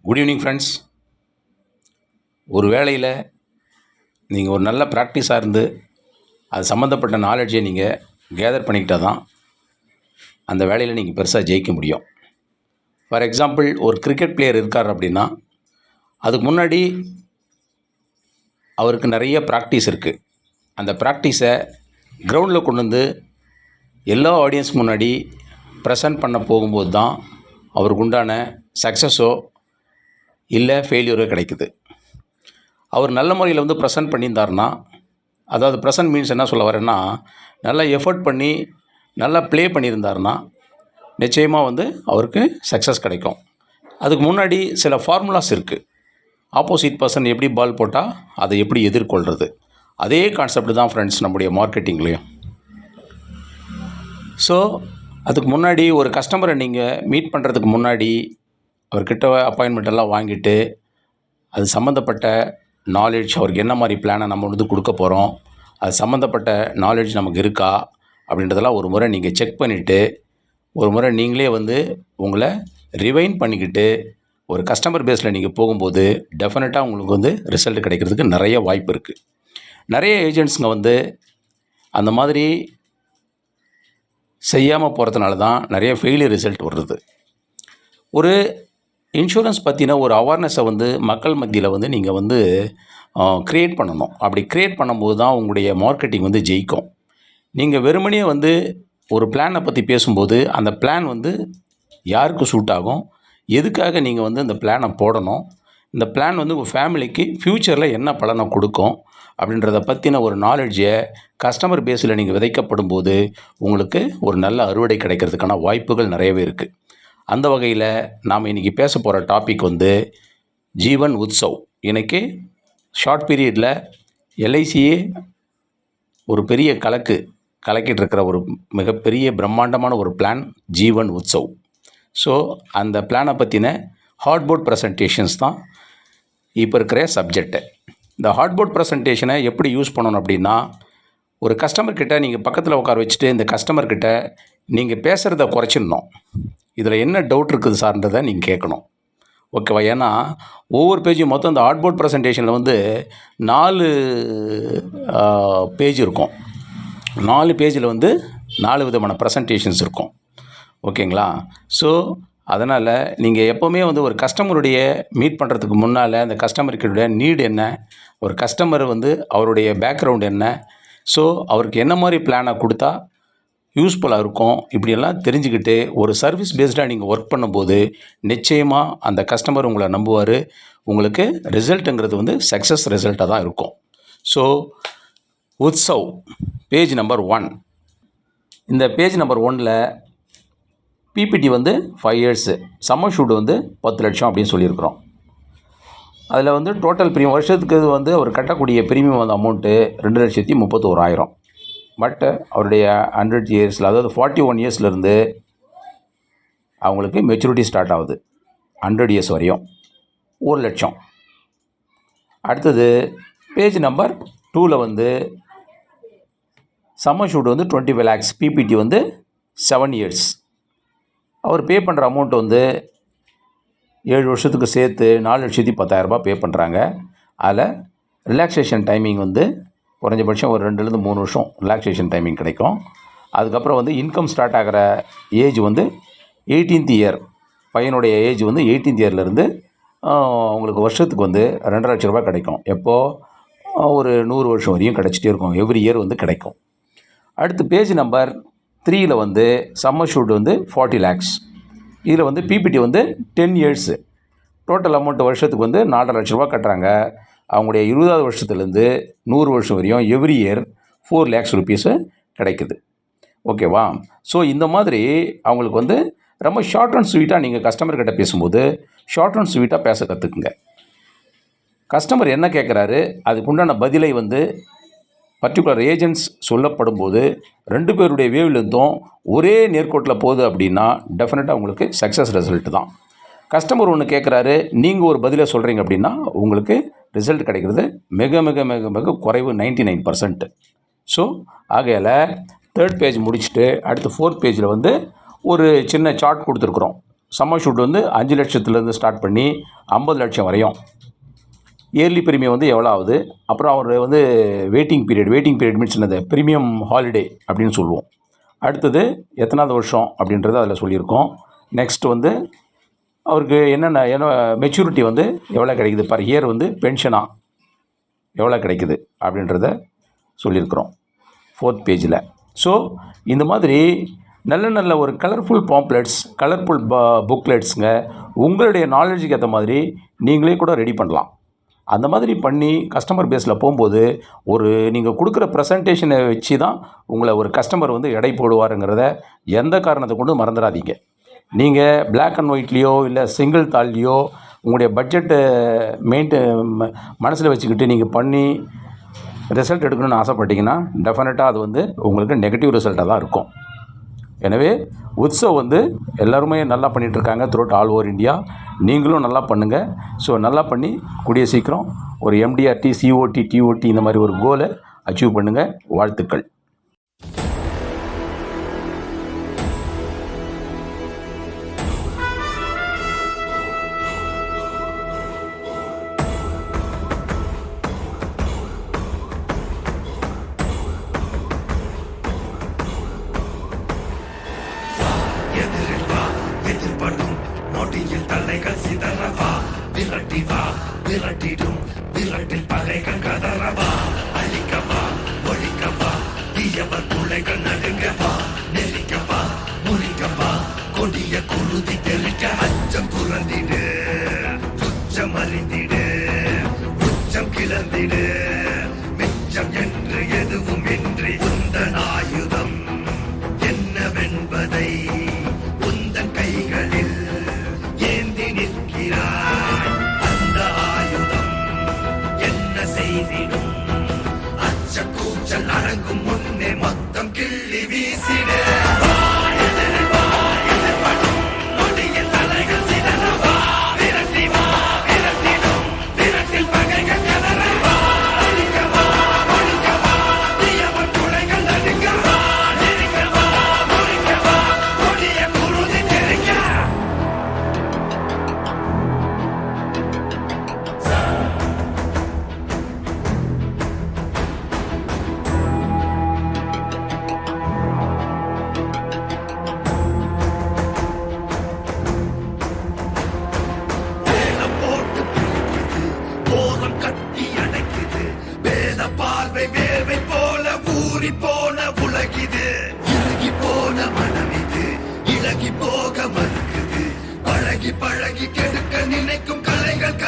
Good evening friends. ஒரு வேலையில் நீங்கள் ஒரு நல்ல ப்ராக்டிஸாக இருந்து அது சம்மந்தப்பட்ட நாலேஜை நீங்கள் கேதர் பண்ணிக்கிட்டால் தான் அந்த வேலையில் நீங்கள் பெருசாக ஜெயிக்க முடியும். ஃபார் எக்ஸாம்பிள், ஒரு கிரிக்கெட் பிளேயர் இருக்கார் அப்படின்னா அதுக்கு முன்னாடி அவருக்கு நிறைய ப்ராக்டிஸ் இருக்குது. அந்த ப்ராக்டிஸை கிரவுண்டில் கொண்டு வந்து எல்லா ஆடியன்ஸ் முன்னாடி ப்ரெசன்ட் பண்ண போகும்போது தான் அவருக்கு உண்டான சக்ஸஸோ இல்லை ஃபெயிலியரோ கிடைக்குது. அவர் நல்ல முறையில் ப்ரெசன்ட் பண்ணியிருந்தார்னா, அதாவது ப்ரெசன்ட் மீன்ஸ் என்ன சொல்ல வரேன்னா, நல்லா எஃபர்ட் பண்ணி நல்லா ப்ளே பண்ணியிருந்தார்னா நிச்சயமாக அவருக்கு சக்ஸஸ் கிடைக்கும். அதுக்கு முன்னாடி சில ஃபார்முலாஸ் இருக்குது. ஆப்போசிட் பர்சன் எப்படி பால் போட்டால் அதை எப்படி எதிர்கொள்கிறது, அதே கான்செப்ட் தான் ஃப்ரெண்ட்ஸ் நம்முடைய மார்க்கெட்டிங்லேயும். ஸோ அதுக்கு முன்னாடி ஒரு கஸ்டமரை நீங்கள் மீட் பண்ணுறதுக்கு முன்னாடி அவர்கிட்ட அப்பாயின்மெண்ட் எல்லாம் வாங்கிட்டு அது சம்மந்தப்பட்ட நாலேஜ், அவருக்கு என்ன மாதிரி பிளானை நம்ம கொடுக்க போகிறோம், அது சம்மந்தப்பட்ட நாலேஜ் நமக்கு இருக்கா அப்படின்றதெல்லாம் ஒரு முறை நீங்கள் செக் பண்ணிவிட்டு ஒரு முறை நீங்களே உங்களை ரிவைன் பண்ணிக்கிட்டு ஒரு கஸ்டமர் பேஸில் நீங்கள் போகும்போது டெஃபினட்டாக உங்களுக்கு ரிசல்ட் கிடைக்கிறதுக்கு நிறைய வாய்ப்பு இருக்குது. நிறைய ஏஜென்ட்ஸுங்க அந்த மாதிரி செய்யாமல் போகிறதுனால தான் நிறைய ஃபெயிலியர் ரிசல்ட் வருது. ஒரு இன்சூரன்ஸ் பற்றின ஒரு அவேர்னஸை மக்கள் மத்தியில் நீங்கள் க்ரியேட் பண்ணணும். அப்படி க்ரியேட் பண்ணும்போது தான் உங்களுடைய மார்க்கெட்டிங் ஜெயிக்கும். நீங்கள் வெறுமனே ஒரு பிளானை பற்றி பேசும்போது அந்த பிளான் யாருக்கு சூட் ஆகும், எதுக்காக நீங்கள் இந்த பிளானை போடணும், இந்த பிளான் உங்கள் ஃபேமிலிக்கு ஃப்யூச்சரில் என்ன பலனை கொடுக்கும் அப்படின்றத பற்றின ஒரு நாலேஜை கஸ்டமர் பேஸில் நீங்கள் விதைக்கப்படும் போது உங்களுக்கு ஒரு நல்ல அறுவடை கிடைக்கிறதுக்கான வாய்ப்புகள் நிறையவே இருக்குது. அந்த வகையில் நாம் இன்றைக்கி பேச போகிற டாபிக் ஜீவன் உத்சவ். இன்றைக்கி ஷார்ட் பீரியடில் எல்ஐசியே ஒரு பெரிய கலக்கிட்டு இருக்கிற ஒரு மிகப்பெரிய பிரம்மாண்டமான ஒரு பிளான் ஜீவன் உத்சவ். ஸோ அந்த பிளானை பற்றின ஹார்ட்போர்ட் ப்ரெசன்டேஷன்ஸ் தான் இப்போ இருக்கிற சப்ஜெக்டு. இந்த ஹார்ட்போர்ட் ப்ரெசன்டேஷனை எப்படி யூஸ் பண்ணணும் அப்படின்னா, ஒரு கஸ்டமர்கிட்ட நீங்கள் பக்கத்தில் உட்கார வச்சுட்டு இந்த கஸ்டமர்கிட்ட நீங்கள் பேசுகிறத குறைச்சிடணும். இதில் என்ன டவுட் இருக்குது சார்ன்றதை நீங்கள் கேட்கணும். ஓகேவா? ஏன்னா ஒவ்வொரு பேஜும் மொத்தம் இந்த ஹார்ட்போர்ட் ப்ரெசன்டேஷனில் 4 பேஜ் இருக்கும். 4 பேஜில் 4 விதமான ப்ரெசன்டேஷன்ஸ் இருக்கும். ஓகேங்களா? ஸோ அதனால் நீங்கள் எப்போவுமே ஒரு கஸ்டமருடைய மீட் பண்ணுறதுக்கு முன்னால் அந்த கஸ்டமருடைய நீடு என்ன, ஒரு கஸ்டமர் அவருடைய பேக்ரவுண்ட் என்ன, ஸோ அவருக்கு என்ன மாதிரி பிளானை கொடுத்தா யூஸ்ஃபுல்லாக இருக்கும், இப்படியெல்லாம் தெரிஞ்சுக்கிட்டு ஒரு சர்வீஸ் பேஸ்டாக நீங்கள் ஒர்க் பண்ணும்போது நிச்சயமாக அந்த கஸ்டமர் உங்களை நம்புவார். உங்களுக்கு ரிசல்ட்டுங்கிறது சக்ஸஸ் ரிசல்ட்டாக தான் இருக்கும். So Utsav page number 1. இந்த பேஜ் நம்பர் 1ல் பிபிடி 5 இயர்ஸு, சம்மர் ஷூட் 10 லட்சம் அப்படின்னு சொல்லியிருக்கிறோம். அதில் டோட்டல் ப்ரீமியம் வருஷத்துக்கு அவர் கட்டக்கூடிய ப்ரீமியம் அமௌண்ட்டு 2,31,000. பட் அவருடைய 100 இயர்ஸில், அதாவது 41 இயர்ஸ்லேருந்து அவங்களுக்கு மெச்சூரிட்டி ஸ்டார்ட் ஆகுது. 100 இயர்ஸ் வரையும் 1 லட்சம். அடுத்தது பேஜ் நம்பர் 2ல் sum assured 25 lakhs, PPT 7 years. அவர் பே பண்ணுற அமௌண்ட் 7 வருஷத்துக்கு சேர்த்து 4,10,000 பே பண்ணுறாங்க. அதில் ரிலாக்ஸேஷன் டைமிங் குறைஞ்சபட்சம் ஒரு 2லேருந்து 3 வருஷம் ரிலாக்ஸேஷன் டைமிங் கிடைக்கும். அதுக்கப்புறம் இன்கம் ஸ்டார்ட் ஆகிற ஏஜ் 18th இயர். பையனுடைய ஏஜ் 18th இயர்லேருந்து உங்களுக்கு வருஷத்துக்கு 2.5 லட்ச ரூபா கிடைக்கும். எப்போது ஒரு 100 வருஷம் வரையும் கிடச்சிட்டே இருக்கும். எவ்ரி இயர் கிடைக்கும். அடுத்து பேஜ் நம்பர் 3ல் சம்மர் ஷூட் 40 lakhs. இதில் பிபிடி 10 இயர்ஸு. டோட்டல் அமௌண்ட் வருஷத்துக்கு 4.5 லட்ச ரூபா கட்டுறாங்க. அவங்களுடைய 20வது வருஷத்துலேருந்து 100 வருஷம் வரையும் எவ்ரி இயர் 4 lakhs rupees கிடைக்குது. ஓகேவா? ஸோ இந்த மாதிரி அவங்களுக்கு ரொம்ப ஷார்ட் அண்ட் ஸ்வீட்டாக நீங்கள் கஸ்டமர்கிட்ட பேசும்போது ஷார்ட் அண்ட் ஸ்வீட்டாக பேச கற்றுக்குங்க. கஸ்டமர் என்ன கேட்குறாரு அதுக்குண்டான பதிலை பர்டிகுலர் ஏஜென்ட்ஸ் சொல்லப்படும் போது 2 பேருடைய வேவ்லேருந்தும் ஒரே நேர்கோட்டில் போகுது அப்படின்னா டெஃபினட்டாக உங்களுக்கு சக்ஸஸ் ரிசல்ட் தான். கஸ்டமர் ஒன்று கேட்குறாரு, நீங்கள் ஒரு பதிலை சொல்கிறீங்க அப்படின்னா உங்களுக்கு ரிசல்ட் கிடைக்கிறது மிக மிக மிக மிக குறைவு, 99%. ஸோ ஆகையால் 3rd பேஜ் முடிச்சுட்டு அடுத்து 4th பேஜில் ஒரு சின்ன சார்ட் கொடுத்துருக்குறோம். சம்மர் ஷூட் வந்து 5 லட்சத்துலேருந்து ஸ்டார்ட் பண்ணி 50 லட்சம் வரையும். இயர்லி ப்ரீமியம் வந்து எவ்வளோ ஆகுது, அப்புறம் அவர் வந்து வெயிட்டிங் பீரியட் மீன்ஸ் என்னது, ப்ரீமியம் ஹாலிடே அப்படின்னு சொல்லுவோம். அடுத்தது எத்தனாவது வருஷம் அப்படின்றத அதில் சொல்லியிருக்கோம். நெக்ஸ்ட் வந்து அவருக்கு என்ன மெச்சூரிட்டி வந்து எவ்வளோ கிடைக்குது, பர் இயர் வந்து பென்ஷனாக எவ்வளோ கிடைக்குது அப்படின்றத சொல்லியிருக்கிறோம் 4th பேஜில். ஸோ இந்த மாதிரி நல்ல ஒரு கலர்ஃபுல் பாம்ப்ளெட்ஸ், கலர்ஃபுல் புக்லெட்ஸுங்க உங்களுடைய நாலேஜுக்கு ஏற்ற மாதிரி நீங்களே கூட ரெடி பண்ணலாம். அந்த மாதிரி பண்ணி கஸ்டமர் பேஸில் போகும்போது நீங்கள் கொடுக்குற ப்ரெசன்டேஷனை வச்சு தான் உங்களை ஒரு கஸ்டமர் வந்து எடை போடுவாருங்கிறத எந்த காரணத்தை கொண்டு மறந்துடாதீங்க. நீங்கள் பிளாக் அண்ட் ஒயிட்லேயோ இல்லை சிங்கிள் தாள்லேயோ உங்களுடைய பட்ஜெட்டை மனசில் வச்சுக்கிட்டு நீங்கள் பண்ணி ரிசல்ட் எடுக்கணும்னு ஆசைப்பட்டீங்கன்னா டெஃபினட்டாக அது வந்து உங்களுக்கு நெகட்டிவ் ரிசல்ட்டாக தான் இருக்கும். எனவே உத்சவ் வந்து எல்லாருமே நல்லா பண்ணிகிட்ருக்காங்க த்ரூஅவுட் ஆல் ஓவர் இந்தியா. நீங்களும் நல்லா பண்ணுங்கள். ஸோ நல்லா பண்ணி கூடிய சீக்கிரம் ஒரு MDRT, COT, TOT இந்த மாதிரி ஒரு கோலை அச்சீவ் பண்ணுங்கள். வாழ்த்துக்கள். எதிர்படும் நொடியில் தலைகள் சிதறவா, விரட்டிவா விரட்டிடும் விரட்டில் பகைகள் கதறவா, அழிக்கவா ஒழிக்கவா தீயவர் துளைகள் நடுங்கவா, நெருக்கவா முறிக்கவா கொடிய குருதி தெளிக்க, அச்சம் புறந்திடு துச்சம் அறிந்திடு உச்சம் கிளந்திடு, மிச்சம் என்று எதுவும் இன்றி உந்தன் ஆயுதம் என்னவென்பதை உந்தன் கைகளில் ஏந்தி நிற்கிறாய். அந்த ஆயுதம் என்ன செய்திடும், அச்ச கூச்சல் அடங்கும் முன்னே மொத்தம் கிள்ளி வீசிட. வேர்வை போல ஊறி போன உலகிது, இறுகி போன மனம் இது, இழகி போக மறுக்குது, பழகி பழகி கெடுக்க நினைக்கும்